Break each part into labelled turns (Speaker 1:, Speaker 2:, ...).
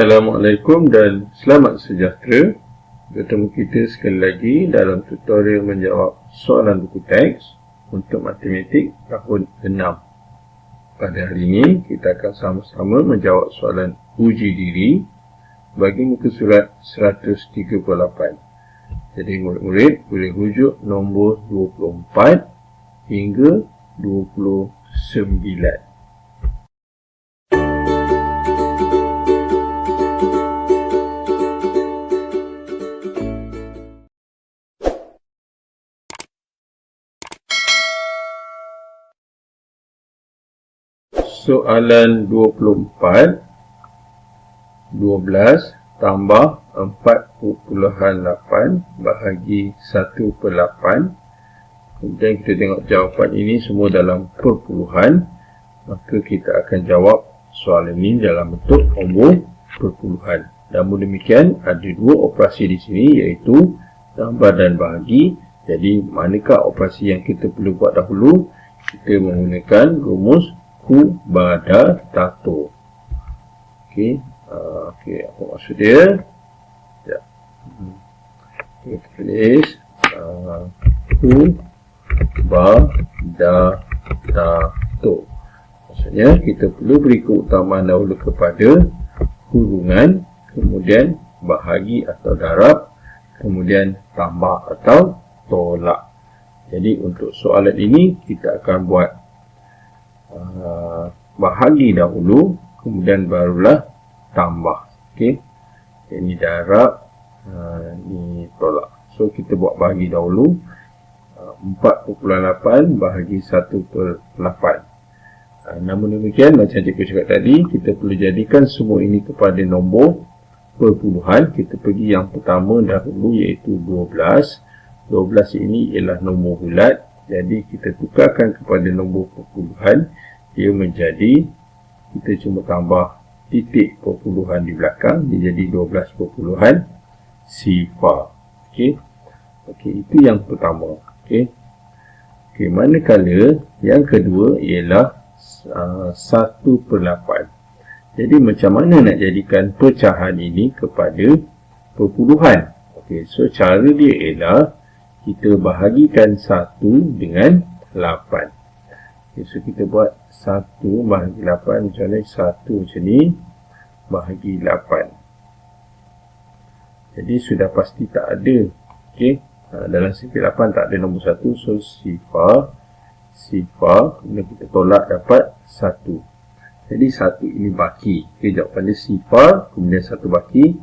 Speaker 1: Assalamualaikum dan selamat sejahtera. Bertemu kita sekali lagi dalam tutorial menjawab soalan buku teks untuk matematik tahun 6. Pada hari ini kita akan sama-sama menjawab soalan uji diri bagi muka surat 138. Jadi murid-murid boleh rujuk nombor 24 hingga 29. Soalan 24, 12 tambah 4.8 bahagi 1/8. Kemudian kita tengok jawapan ini semua dalam perpuluhan. Maka kita akan jawab soalan ini dalam bentuk nombor perpuluhan. Namun demikian, ada dua operasi di sini iaitu tambah dan bahagi. Jadi manakah operasi yang kita perlu buat dahulu? Kita menggunakan rumus Kubadatato. Okey, apa maksud dia? Ya. Kita tulis Kubadatato. Maksudnya kita perlu beri keutamaan dahulu kepada kurungan, kemudian bahagi atau darab, kemudian tambah atau tolak. Jadi untuk soalan ini kita akan buat bahagi dahulu, kemudian barulah tambah. Okey, ini darab, ini tolak. So kita buat bahagi dahulu. 4.8 bahagi 1/8. Namun demikian, macam cikgu cakap tadi, kita perlu jadikan semua ini kepada nombor perpuluhan. Kita pergi yang pertama dahulu iaitu 12. 12 ini ialah nombor bulat. Jadi kita tukarkan kepada nombor perpuluhan. Dia menjadi, kita cuma tambah titik perpuluhan di belakang. Dia jadi 12 perpuluhan sifar. Okey, itu yang pertama. Okey, manakala yang kedua ialah 1/8. Jadi macam mana nak jadikan pecahan ini kepada perpuluhan? Okey, so cara dia ialah kita bahagikan 1 dengan 8. Okay, so kita buat 1 bahagi 8 macam mana? 1 macam ni bahagi 8. Jadi sudah pasti tak ada. Okay, dalam sifar 8 tak ada nombor 1. So sifar, kemudian kita tolak dapat 1. Jadi 1 ini baki. Okay, jawapan dia sifar, kemudian 1 baki.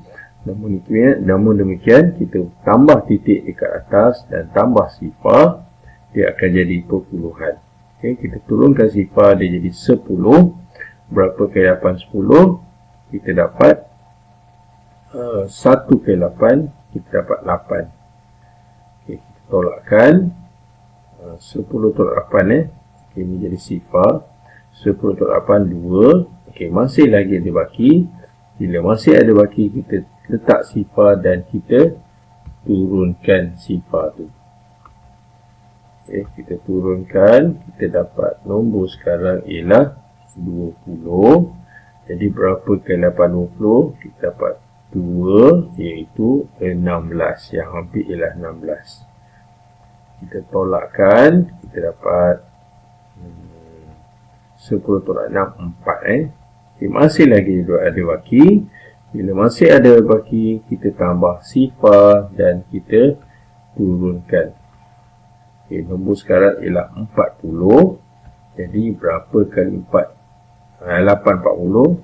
Speaker 1: Namun demikian, kita tambah titik dekat atas dan tambah sifar, dia akan jadi perpuluhan. Okay, kita turunkan sifar, dia jadi 10. Berapa kali 8? 10. Kita dapat 1 kali 8, kita dapat 8. Okay, kita tolakkan 10 tolak 8. Okay, ini jadi sifar. 10 tolak 8, 2. Okay, masih lagi ada baki. Bila masih ada baki, kita letak sifar dan kita turunkan sifar tu. Okay, kita turunkan, kita dapat nombor sekarang ialah 20. Jadi berapa kali 80? Kita dapat 2, iaitu 16, yang hampir ialah 16. Kita tolakkan, kita dapat 10 tolak 6, 4. Okay, masih lagi ada baki. Bila masih ada baki, kita tambah sifar dan kita turunkan. Okay, nombor sekarang ialah 40. Jadi berapa kali 4? 8 40.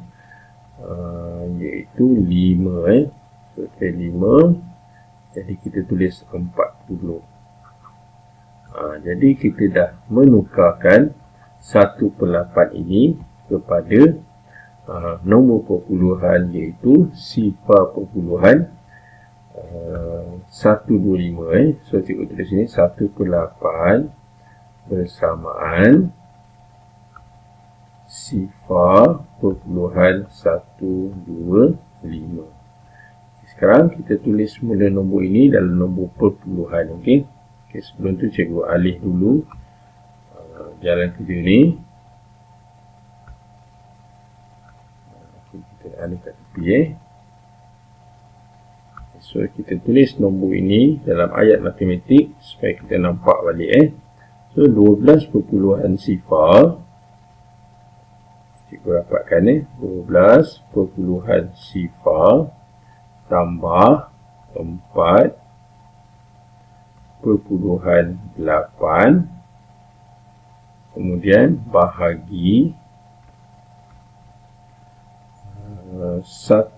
Speaker 1: Iaitu 5. So, 5. Jadi kita tulis 40. Jadi kita dah menukarkan 1/8 ini kepada nombor perpuluhan iaitu sifar perpuluhan 125. So cikgu tulis sini 1/8 bersamaan sifar perpuluhan 125. Sekarang kita tulis semula nombor ini dalam nombor perpuluhan. Okey, sebelum tu cikgu alih dulu jalan kerja ni. Kita alih kat tepi. So kita tulis nombor ini dalam ayat matematik supaya kita nampak balik. So 12 perpuluhan sifar, cikgu dapatkan 12 perpuluhan sifar tambah 4 perpuluhan 8, kemudian bahagi 1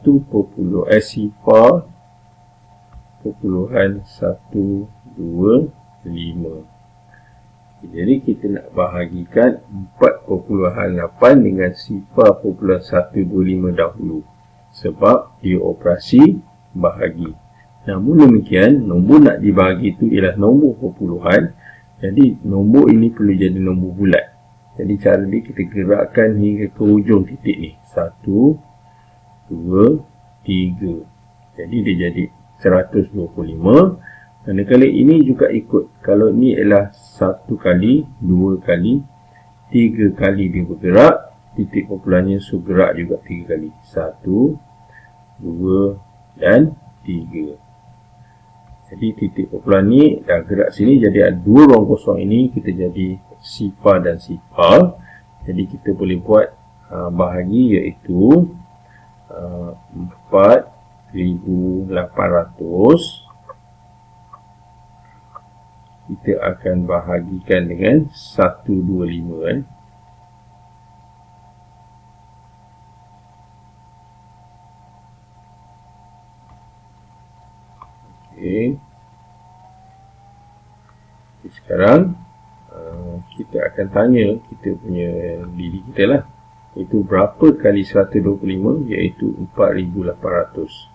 Speaker 1: sifar perpuluhan 125. Jadi kita nak bahagikan 4.8 dengan sifar perpuluhan 125 dahulu sebab dia operasi bahagi. Namun demikian, nombor nak dibahagi itu ialah nombor perpuluhan. Jadi nombor ini perlu jadi nombor bulat. Jadi cara dia kita gerakkan hingga ke hujung titik ni. 1, 2, 3. Jadi dia jadi 125. Manakala ini juga ikut. Kalau ni ialah 1 kali, 2 kali, 3 kali dia bergerak, titik perpuluhannya gerak juga 3 kali. 1, 2 dan 3. Jadi titik perpuluhan ni dah gerak sini, jadi ada 2 ruang kosong ini kita jadi sifar dan sifar. Jadi kita boleh buat bahagi iaitu 4,800 kita akan bahagikan dengan 125. Okey. Sekarang kita akan tanya kita punya diri kita lah, iaitu berapa kali 125, iaitu 4,800.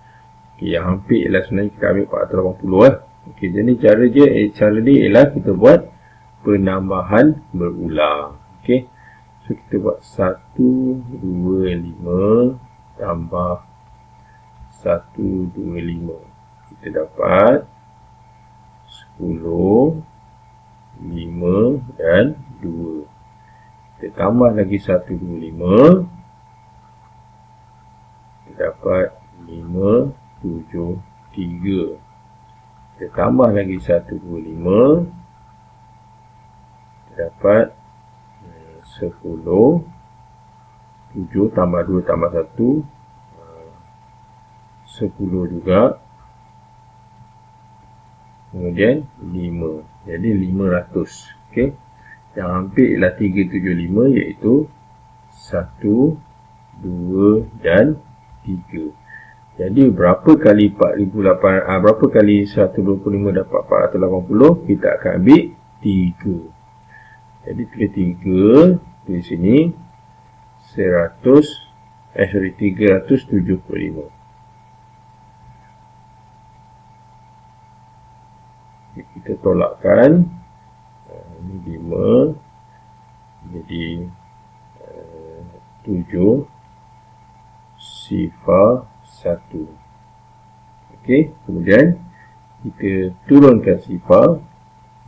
Speaker 1: Okey, yang hampir ialah sebenarnya kita ambil 480 lah. Okey, jadi cara dia ialah kita buat penambahan berulang. Okey, so kita buat 125 tambah 125. Kita dapat 10, 5 dan 2. Kita tambah lagi 125. Kita dapat 5, 7, 3. Kita tambah lagi 125. Kita dapat 10, 7 tambah 2 tambah 1, 10 juga. Kemudian 5. Jadi 500. Okey. Yang hampir ialah 375, iaitu 1, 2 dan 3. Jadi berapa kali 4,800, berapa kali 125 dapat 480? Kita akan ambil 3. Jadi tulis 3 di sini 375. Kita tolakkan, ini 5 jadi 7 sifar 1. Okey, kemudian kita turunkan sifar,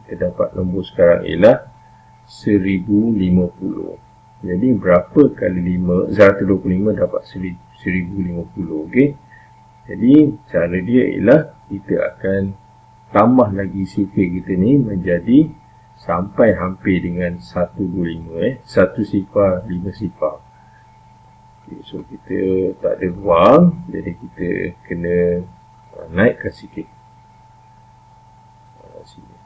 Speaker 1: kita dapat nombor sekarang ialah 1050. Jadi berapa kali 125 dapat 1050. Okey, jadi cara dia ialah kita akan tambah lagi sifar kita ni menjadi sampai hampir dengan 125. 1 sifar, 5 sifar. Okay, so kita tak ada ruang, jadi kita kena naikkan sikit. Sini.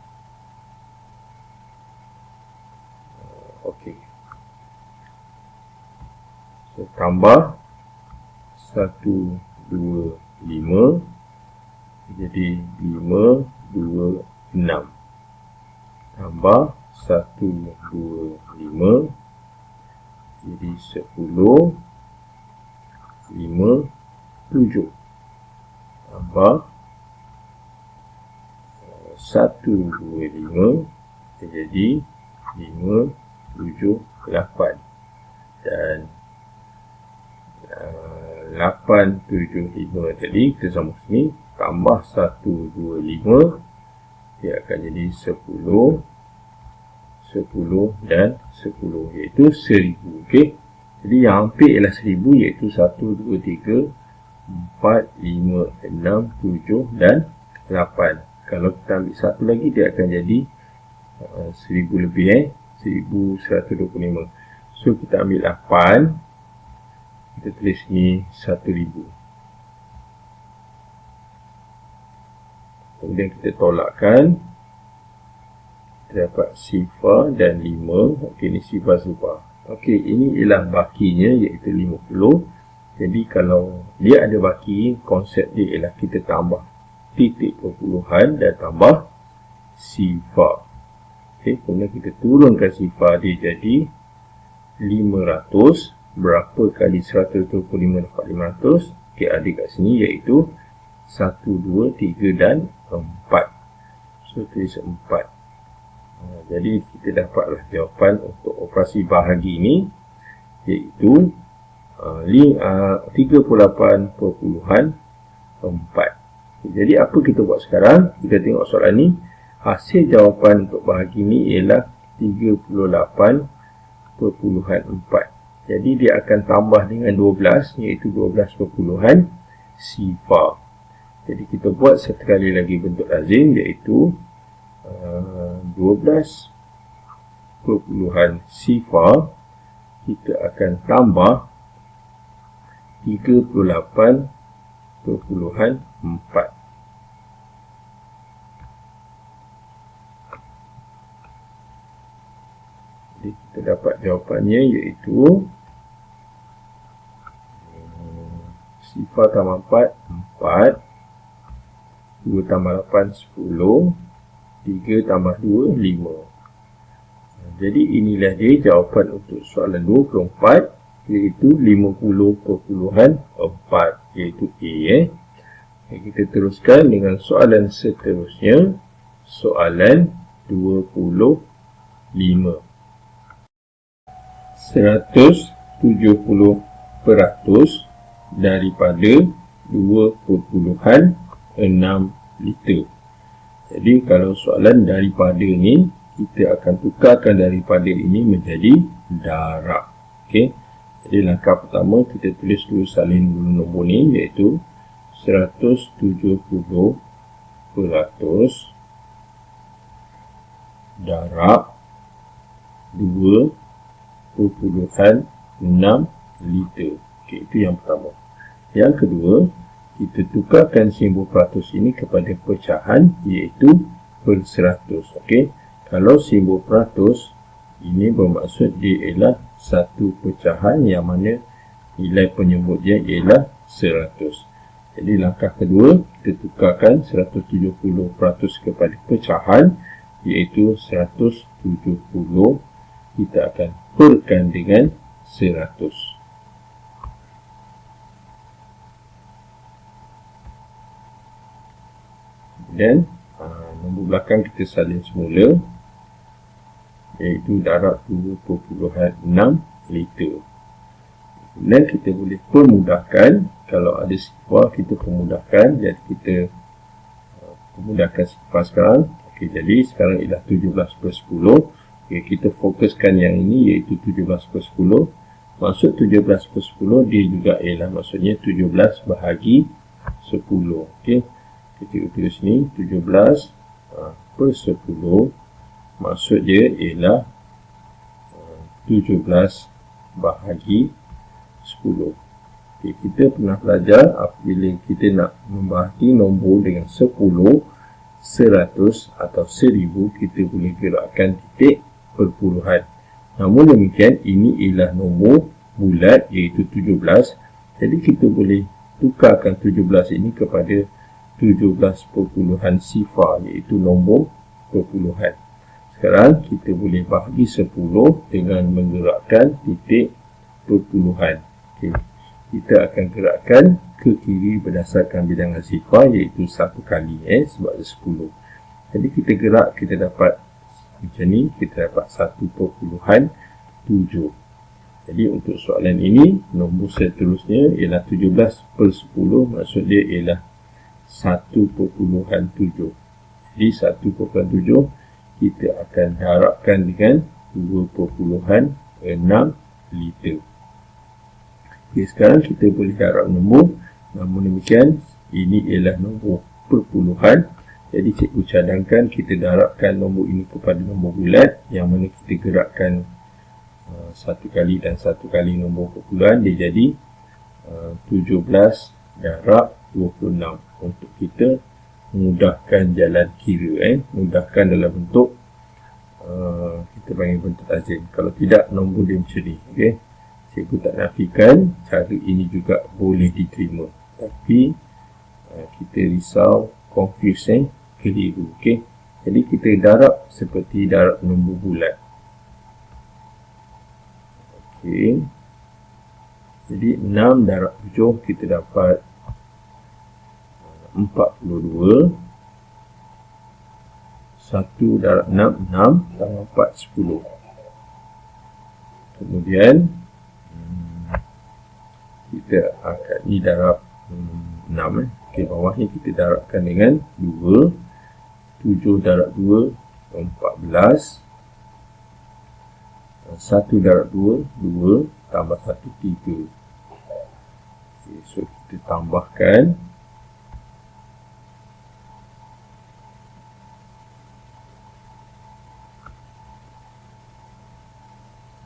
Speaker 1: Okey. So tambah 1, 2, 5. Jadi 5, 2, 6. Tambah 1, 2, 5. Jadi 10, 5, 7. Tambah 1, 2, 5. Jadi 5, 7, 8. Dan 8, 7, 5 tadi kita sambung sini. Tambah 1, 2, 5. Dia akan jadi 10, 10 dan 10, iaitu 1000. Okey. Jadi yang hampir ialah 1000, iaitu 1, 2, 3, 4, 5, 6, 7 dan 8. Kalau kita ambil satu lagi, dia akan jadi 1000 lebih 1125. So kita ambil 8, kita tulis ni 1000. Kemudian kita tolakkan, kita dapat sifar dan 5. Okey, ni sifar. Okey, ini ialah bakinya iaitu 50. Jadi kalau dia ada baki, konsep dia ialah kita tambah titik perpuluhan dan tambah sifar. Okey, kemudian kita turunkan sifar dia jadi 500. Berapa kali 125 dapat 500? Okey, ada kat sini iaitu 1, 2, 3 dan 4. So tulis 4. Jadi kita dapatlah jawapan untuk operasi bahagi ini iaitu 38.4. Jadi apa kita buat sekarang? Kita tengok soalan ni. Hasil jawapan untuk bahagi ni ialah 38.4. Jadi dia akan tambah dengan 12 iaitu 12 perpuluhan sifar. Jadi kita buat sekali lagi bentuk lazim iaitu 12 perpuluhan sifar. Kita akan tambah 38.4. Jadi kita dapat jawapannya iaitu sifar tambah 4, 4. 2 tambah 8, 10. 3 tambah 2, 5. Jadi inilah dia jawapan untuk soalan 24. Iaitu 50.4, iaitu A. Kita teruskan dengan soalan seterusnya, soalan 25. 170% daripada 2.6 liter. Jadi kalau soalan daripada ni, kita akan tukarkan daripada ini menjadi darab. Okey. Jadi langkah pertama kita tulis dulu salin dulu nombor ni iaitu 170% darab 2.6 liter. Okey, itu yang pertama. Yang kedua, kita tukarkan simbol peratus ini kepada pecahan iaitu per 100. Okey. Kalau simbol peratus ini bermaksud dia ialah satu pecahan yang mana nilai penyebutnya ialah 100. Jadi langkah kedua, kita tukarkan 170% kepada pecahan iaitu 170. Kita akan perkan dengan 100. Dan nombor belakang kita salin semula iaitu darab 2.6 liter. Dan kita boleh permudahkan. Kalau ada sifar, kita permudahkan. Jadi kita permudahkan sifar sekarang. Okey, jadi sekarang ialah 17/10. Okey, kita fokuskan yang ini iaitu 17/10. Maksud 17/10 dia juga ialah maksudnya 17 bahagi 10. Okey, kita tulis ni 17/10. Maksud dia ialah 17 bahagi 10. Okay, kita pernah belajar apabila kita nak membahagi nombor dengan 10, 100 atau 1000, kita boleh gerakkan titik perpuluhan. Namun demikian, ini ialah nombor bulat iaitu 17. Jadi kita boleh tukarkan 17 ini kepada 17 perpuluhan sifar iaitu nombor perpuluhan. Sekarang kita boleh bahagi 10 dengan menggerakkan titik perpuluhan. Okay. Kita akan gerakkan ke kiri berdasarkan bilangan sifar iaitu 1 kali sebab ada 10. Jadi kita gerak, kita dapat macam ni, kita dapat 1.7. Jadi untuk soalan ini, nombor seterusnya ialah 17/10, maksud dia ialah 1.7. Jadi 1.7 kita akan darabkan dengan 2.6 liter. Okay, sekarang kita boleh darab nombor Namun demikian, ini ialah nombor perpuluhan. Jadi cikgu cadangkan kita darabkan nombor ini kepada nombor bulat, yang mana kita gerakkan satu kali dan satu kali nombor perpuluhan, dia jadi 17 darab 26 untuk kita mudahkan jalan kira, mudahkan dalam bentuk kita panggil bentuk tajam. Kalau tidak, nombor dia macam ni. Okay? Cikgu tak nafikan cara ini juga boleh diterima, tapi kita risau confuse, keliru. Okay? Jadi kita darab seperti darab nombor bulat. Okay. Jadi 6 darab 7 kita dapat 42. 1 darab 6, 6 tambah 4, 10. Kemudian kita akan ni darab 6. Okay, bawah ni kita darabkan dengan 2. 7 darab 2, 14. 1 darab 2, 2 tambah 1, 3. Okay, so kita tambahkan.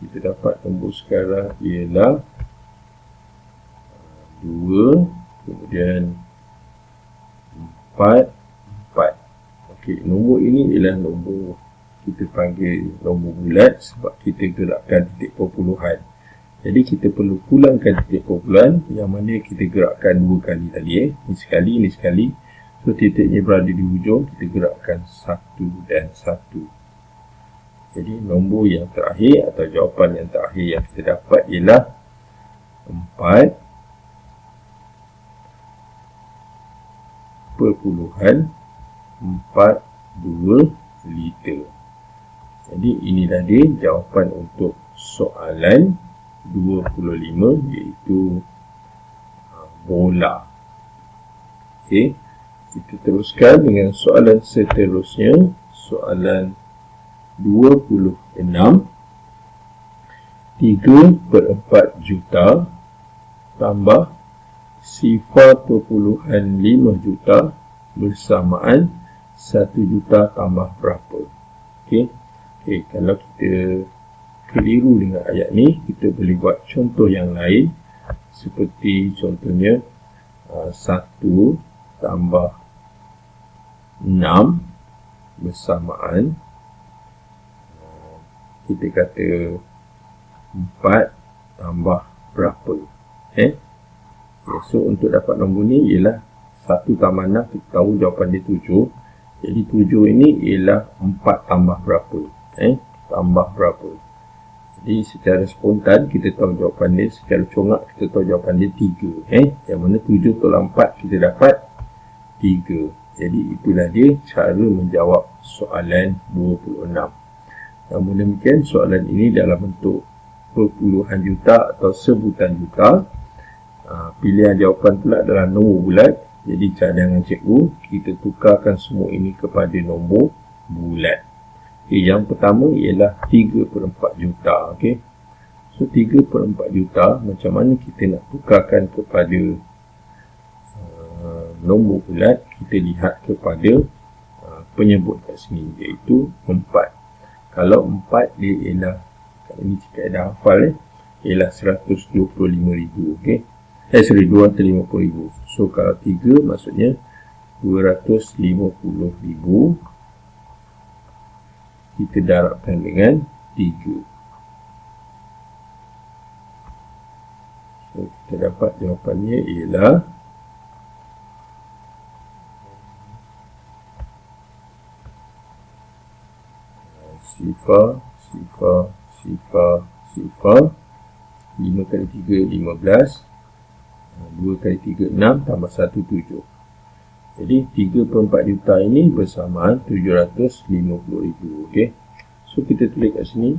Speaker 1: Kita dapat nombor sekarang ialah 2, kemudian 4, 4. Okey, nombor ini ialah nombor kita panggil nombor bulat sebab kita gerakkan titik perpuluhan. Jadi kita perlu pulangkan titik perpuluhan, yang mana kita gerakkan 2 kali tadi. Ni sekali, ni sekali. So titiknya berada di hujung, kita gerakkan 1 dan 1. Jadi nombor yang terakhir atau jawapan yang terakhir yang kita dapat ialah 4,42 liter. Jadi inilah dia jawapan untuk soalan 25, iaitu bola. Okey, kita teruskan dengan soalan seterusnya, soalan 26. 3/4 juta tambah 0.5 juta bersamaan 1 juta tambah berapa? Okey. Okey, kalau kita keliru dengan ayat ni, kita boleh buat contoh yang lain. Seperti contohnya 1 tambah 6 bersamaan, kita kata 4 tambah berapa. So untuk dapat nombor ni ialah 1 tambah 6, kita tahu jawapan dia 7. Jadi 7 ini ialah 4 tambah berapa. Tambah berapa. Jadi secara spontan kita tahu jawapan dia, secara congak kita tahu jawapan dia 3. Yang mana 7 tolak 4 kita dapat 3. Jadi itulah dia cara menjawab soalan 26. Namun demikian, soalan ini dalam bentuk perpuluhan juta atau sebutan juta. Pilihan jawapan pula adalah nombor bulat. Jadi cadangan cikgu, kita tukarkan semua ini kepada nombor bulat. Okay, yang pertama ialah 3/4 juta. Okay. So 3/4 juta, macam mana kita nak tukarkan kepada nombor bulat? Kita lihat kepada penyebut kat sini, iaitu 4. Kalau 4 dia ialah, kalau ni cakap dah hafal, ialah 125,000. Okay. 250,000. So kalau 3 maksudnya 250,000. Kita darabkan dengan 3. So kita dapat jawapannya ialah sifar 5 kali 3 15, 2 kali 3 6 tambah 1 7. Jadi 3/4 juta ini bersamaan 750,000. Okey. So kita tulis kat sini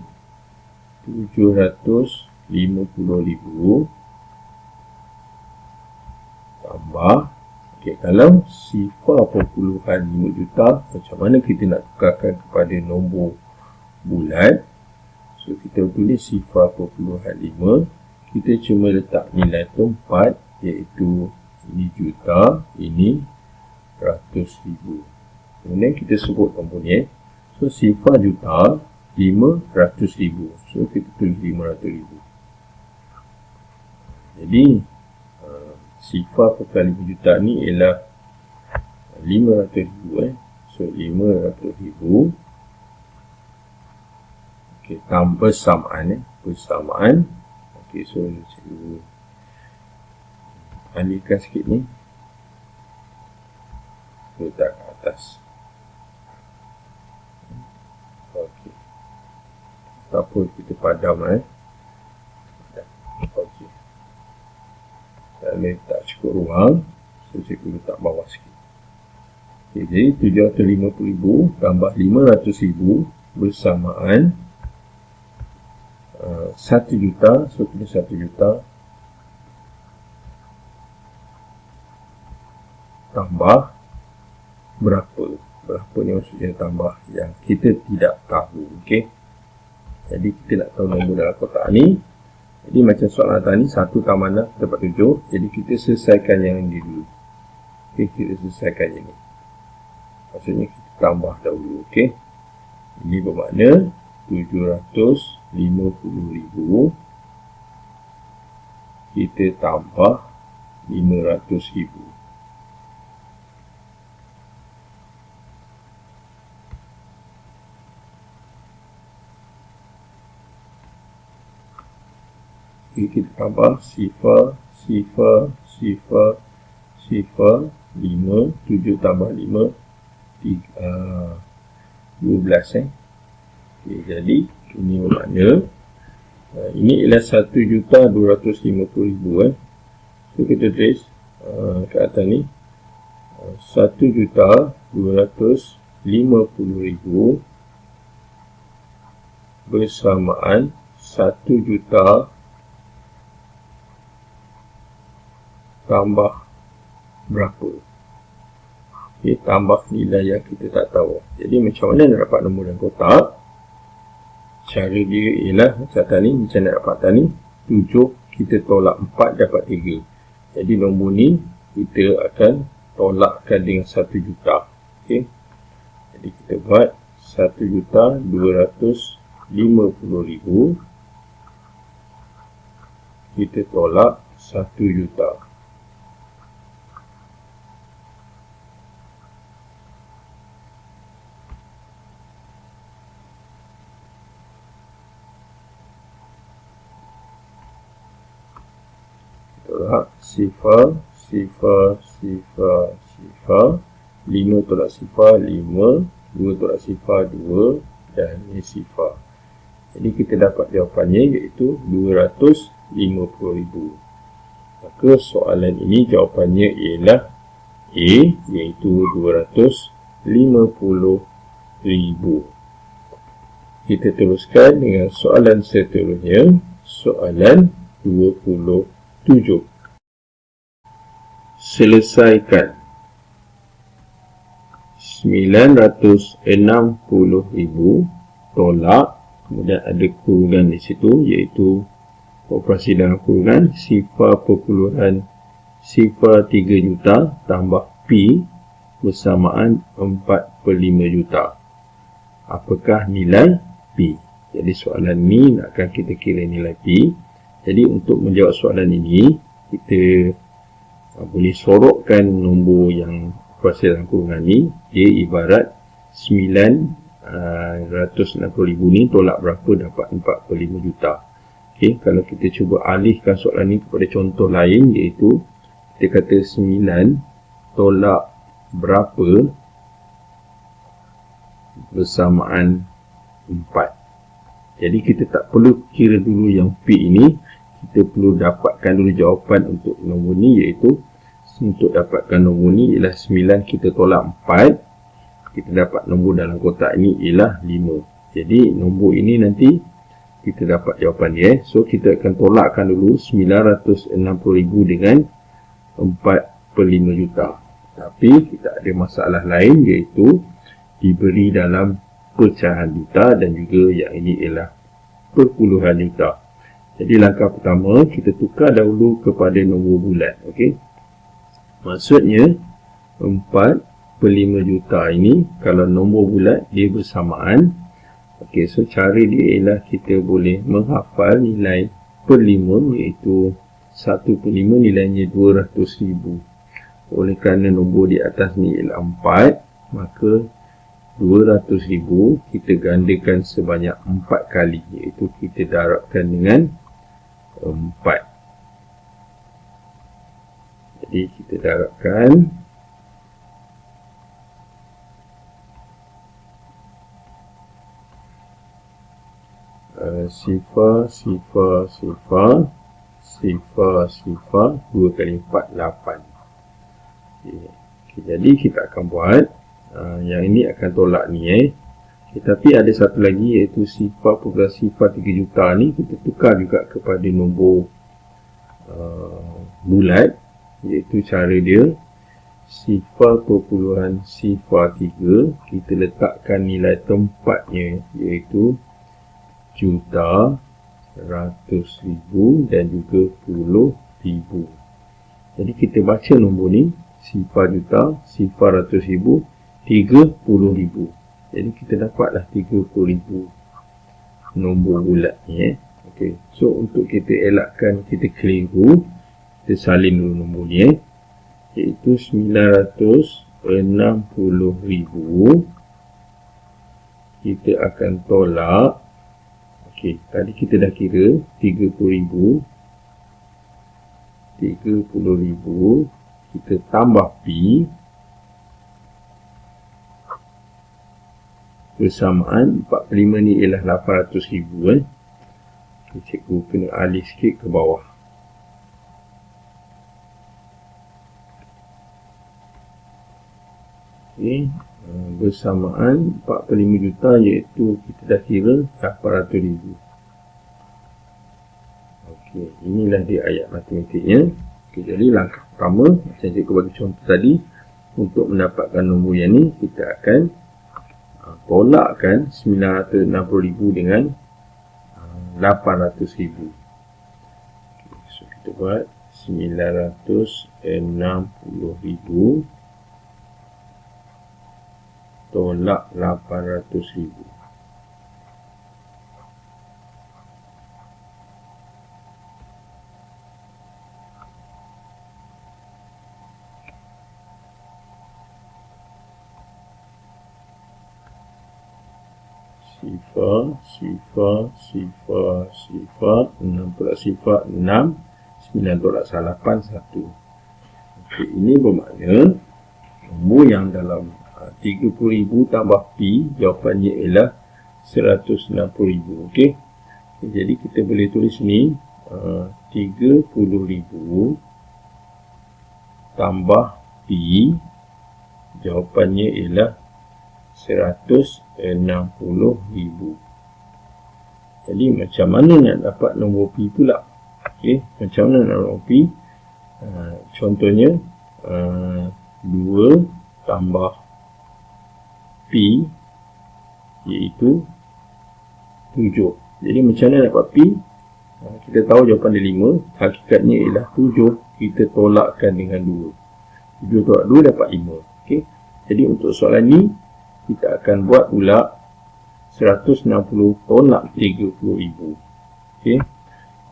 Speaker 1: 750,000 tambah, okey, kalau sifar perpuluhan 5 juta, macam mana kita nak tukarkan kepada nombor bulat? So kita tulis sifar perpuluhan 5, kita cuma letak nilai tempat, iaitu Ini juta, ini ratus ribu. Kemudian kita sebut komponen. So, sifar juta, 500 ribu. So, kita tulis 500 ribu. Jadi, sifar perkali 5 juta ni ialah 500 ribu. So, 500 ribu. Okay, tambah samaan. Persamaan. Okay, so, saya alihkan sikit ni. Letak ke atas. Okey. Tak apa, kita padam Okey. Saya letak cukup ruang. So, saya letak bawah sikit. Okay, jadi 750,000 tambah 500,000 bersamaan 1 juta. So, kita 1 juta tambah berapa? Berapa ni maksudnya tambah yang kita tidak tahu. Okey. Jadi kita nak tahu nombor dalam kotak ni. Jadi macam soalan tadi 1 tambah 6 dapat 7. Jadi kita selesaikan yang ini dulu. Okey, kita selesaikan yang ini. Maksudnya kita tambah dahulu. Okey. Ini bermakna 750,000 kita tambah 500,000. Kita tambah sifar 5, 7 tambah 5, 12. Okay, jadi ini bermakna ini ialah 1,250,000. So kita tulis ke atas ni 1,250,000 bersamaan 1 juta tambah berapa? Okay, tambah nilai yang kita tak tahu. Jadi macam mana nak dapat nombor dalam kotak? Cara dia ialah macam nak dapat ni 7 kita tolak 4 dapat 3. Jadi nombor ni kita akan tolakkan dengan 1 juta. Okay. Jadi kita buat 1,250,000 kita tolak 1 juta. Sifar 5 tolak sifar 5, 2 tolak sifar 2 dan ini sifar. Jadi kita dapat jawapannya iaitu 250,000. Maka soalan ini jawapannya ialah A, iaitu 250,000. Kita teruskan dengan soalan seterusnya, soalan 27. Selesaikan 960,000 tolak, kemudian ada kurungan di situ iaitu operasi dalam kurungan sifar perpuluhan sifar 3 juta tambah P bersamaan 4/5 juta. Apakah nilai P? Jadi soalan ni nakkan kita kira nilai P. Jadi untuk menjawab soalan ini kita boleh sorokkan nombor yang operasi dalam kurungan ni. Dia ibarat 960,000 ni tolak berapa dapat 4/5 juta. Okay, kalau kita cuba alihkan soalan ni kepada contoh lain iaitu kita kata 9 tolak berapa bersamaan 4. Jadi kita tak perlu kira dulu yang P ini. Kita perlu dapatkan dulu jawapan untuk nombor ni iaitu untuk dapatkan nombor ni ialah 9 kita tolak 4. Kita dapat nombor dalam kotak ini ialah 5. Jadi nombor ini nanti kita dapat jawapan dia. So kita akan tolakkan dulu 960,000 dengan 4/5 juta. Tapi kita ada masalah lain iaitu diberi dalam pecahan juta dan juga yang ini ialah perpuluhan juta. Jadi langkah pertama kita tukar dahulu kepada nombor bulat. Okey. Maksudnya 4/5 juta ini kalau nombor bulat dia bersamaan. Okey, so cara dia ialah kita boleh menghafal nilai per 5 iaitu 1/5 nilainya 200,000. Oleh kerana nombor di atas ni ialah 4, maka 200,000 kita gandakan sebanyak 4 kali, iaitu kita darabkan dengan 4. Jadi kita darabkan sifar 2 kali 4, 8. Okay, jadi kita akan buat yang ini akan tolak ni tapi ada satu lagi iaitu sifar plus sifar 3 juta ni kita tukar juga kepada nombor bulat, iaitu cara dia sifar perpuluhan sifar 3 kita letakkan nilai tempatnya iaitu juta, ratus ribu dan juga puluh ribu. Jadi kita baca nombor ni sifar juta, sifar ratus ribu, 30,000. Jadi kita dapatlah 30,000 nombor bulat ni. Okey, so untuk kita elakkan kita keliru, kita salin dulu nombor ni iaitu 960,000. Kita akan tolak. Okey, tadi kita dah kira 30,000. 30,000 kita tambah pi bersamaan 45 ni ialah 800,000 Cikgu kena alih sikit ke bawah. Okey, bersamaan 45 juta iaitu kita dah kira 800,000. Okey, inilah dia ayat matematiknya. Okey, jadi langkah pertama macam cikgu bagi contoh tadi, untuk mendapatkan nombor yang ni kita akan tolakkan 960,000 dengan 800,000. Okay, so kita buat 960,000 tolak 800,000. Sifar 6 tolak sifar 6, 9 tolak 8 1. Okey, ini bermakna nombor yang dalam 30,000 tambah pi, jawapannya ialah 160,000. Okey, jadi kita boleh tulis ni 30,000 tambah pi, jawapannya ialah 160,000. Jadi macam mana nak dapat nombor pi pula? Okey, macam mana nak nombor pi? Contohnya 2 tambah pi iaitu 7. Jadi macam mana dapat pi? Kita tahu jawapan dia 5, hakikatnya ialah 7, kita tolakkan dengan 2. 7 tolak 2 dapat 5. Okey, jadi untuk soalan ni kita akan buat pula 160 tolak 30,000. Okey,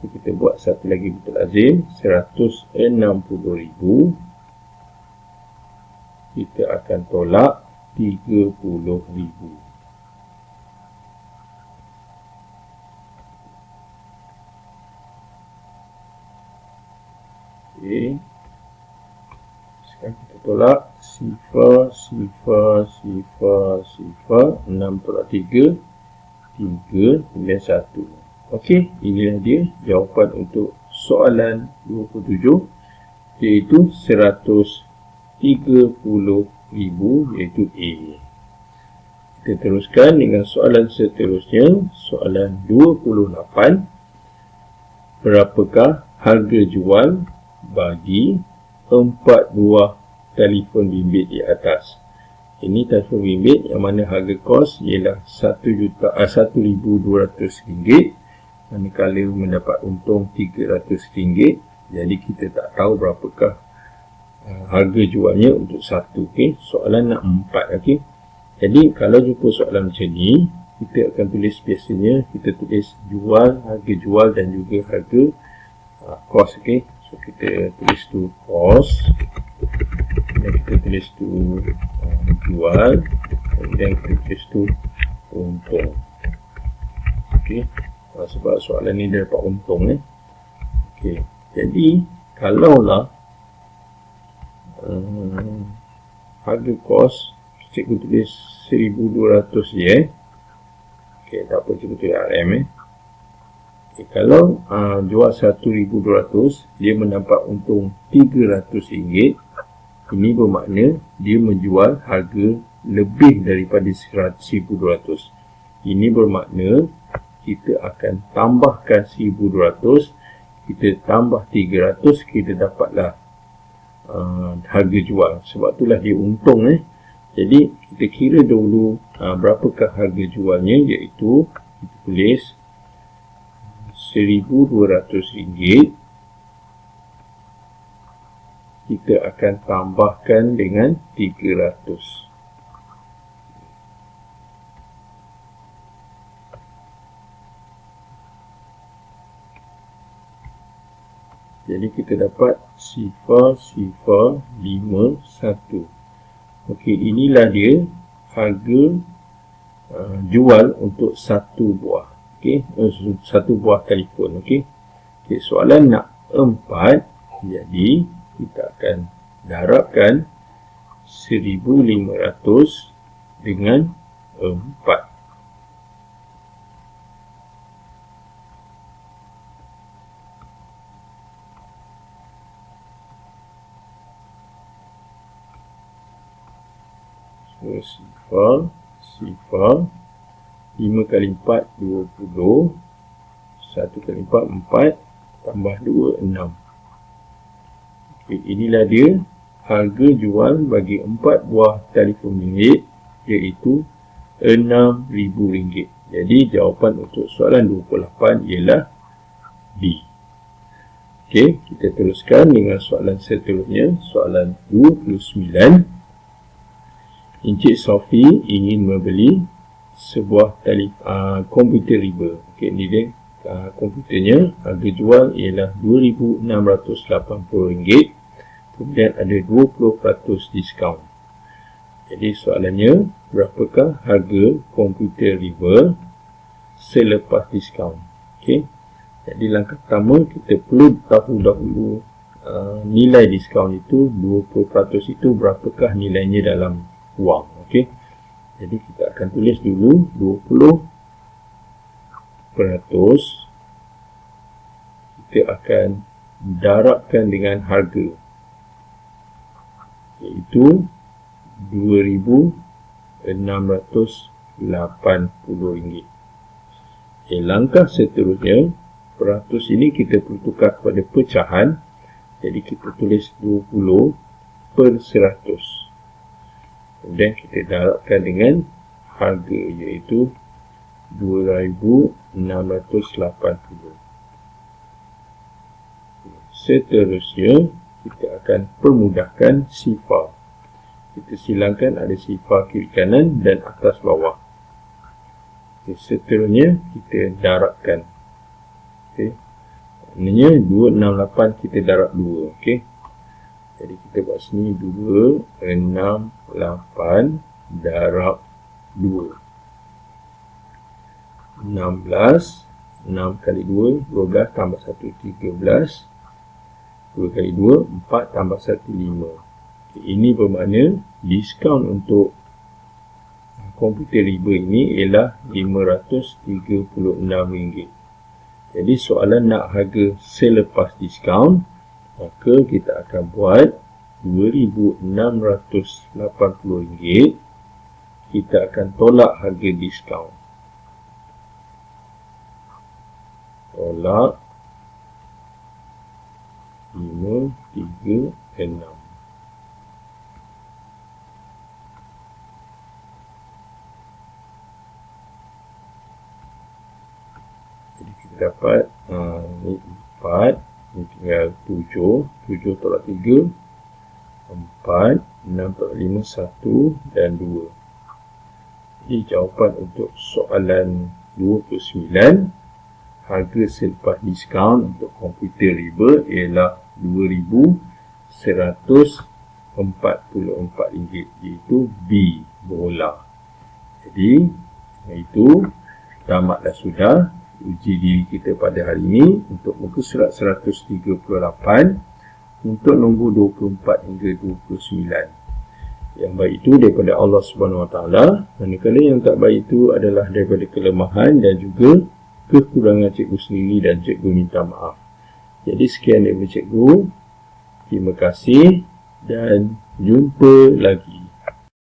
Speaker 1: kita buat satu lagi betul lazim, 160,000 kita akan tolak 30,000. Okey, sekarang kita tolak sifar 6 tolak 3 9 1. Okey, inilah dia jawapan untuk soalan 27 iaitu 130,000 iaitu A. Kita teruskan dengan soalan seterusnya, soalan 28. Berapakah harga jual bagi 4 buah telefon bimbit di atas? Ini telefon bimbit yang mana harga kos ialah RM1,200, manakala mendapat untung RM300. Jadi kita tak tahu berapakah harga jualnya untuk 1. Okey, soalan nak 4. Okey, jadi kalau jumpa soalan macam ni, kita akan tulis, biasanya kita tulis jual, harga jual dan juga harga cost. Okey, so kita tulis tu cost, dan kita tulis tu jual, dan kita tulis tu untung. Okey, sebab soalan ni dia dapat untung. Okey, jadi kalaulah harga kos cikgu tulis 1,200 je. Okey, tak apa, cikgu tulis RM. Okey, kalau jual 1,200, dia mendapat untung RM300. Ini bermakna dia menjual harga lebih daripada 1,200. Ini bermakna kita akan tambahkan 1,200, kita tambah 300, kita dapatlah harga jual. Sebab itulah dia untung. Jadi kita kira dulu berapakah harga jualnya, iaitu kita tulis RM1,200. Kita akan tambahkan dengan 300. Jadi kita dapat sifar 51. Okey, inilah dia harga jual untuk satu buah. Okey, satu buah telefon. Okey, soalan nak 4, jadi kita akan darabkan 1,500 dengan 4. So, sifar 5 kali 4 20, 1 kali 4 4, tambah 2 6. Okay, inilah dia harga jual bagi 4 buah telefon bimbit, iaitu RM6,000. Jadi jawapan untuk soalan 28 ialah B. Okey, kita teruskan dengan soalan seterusnya, soalan 29. Encik Sophie ingin membeli sebuah komputer riba. Okey, ni dia komputernya. Harga jual ialah RM2,680. Kemudian ada 20% diskaun. Jadi soalannya, berapakah harga komputer riba selepas diskaun? Okey, jadi langkah pertama kita perlu tahu dahulu nilai diskaun itu, 20% itu berapakah nilainya dalam wang. Okey, jadi kita akan tulis dulu 20%. Kita akan darabkan dengan harga, iaitu RM2,680. Langkah seterusnya, peratus ini kita perlu tukar kepada pecahan. Jadi kita tulis 20/100. Dan kita darabkan dengan harga, iaitu 2,680. Seterusnya, kita akan permudahkan sifar. Kita silangkan ada sifar kiri kanan dan atas bawah. Okay, seterusnya, kita darabkan. Okay, maknanya 268 kita darab 2. Okay, jadi kita buat sini 268 darab 2. 16. 6 kali 2, 12 tambah 1, 13. 2 kali 2, 4 tambah 1, 5. Okay, ini bermakna diskaun untuk komputer riba ini ialah RM536. Jadi soalan nak harga selepas diskaun, maka kita akan buat RM2,680. Kita akan tolak harga diskaun. Tolak 536. Jadi kita dapat ni 4. Ini tinggal 7. 7 tolak 3. 4, 6/5, 1 dan 2. Jadi jawapan untuk soalan 29, harga selepas diskaun untuk komputer riba ialah RM2,144, iaitu B, bola. Jadi itu tamatlah sudah uji diri kita pada hari ini untuk muka surat 138 untuk nombor 24 hingga 29. Yang baik itu daripada Allah Subhanahu Wa Taala, manakala yang tak baik itu adalah daripada kelemahan dan juga kekurangan cikgu sendiri dan cikgu minta maaf. Jadi sekian daripada cikgu. Terima kasih dan jumpa lagi.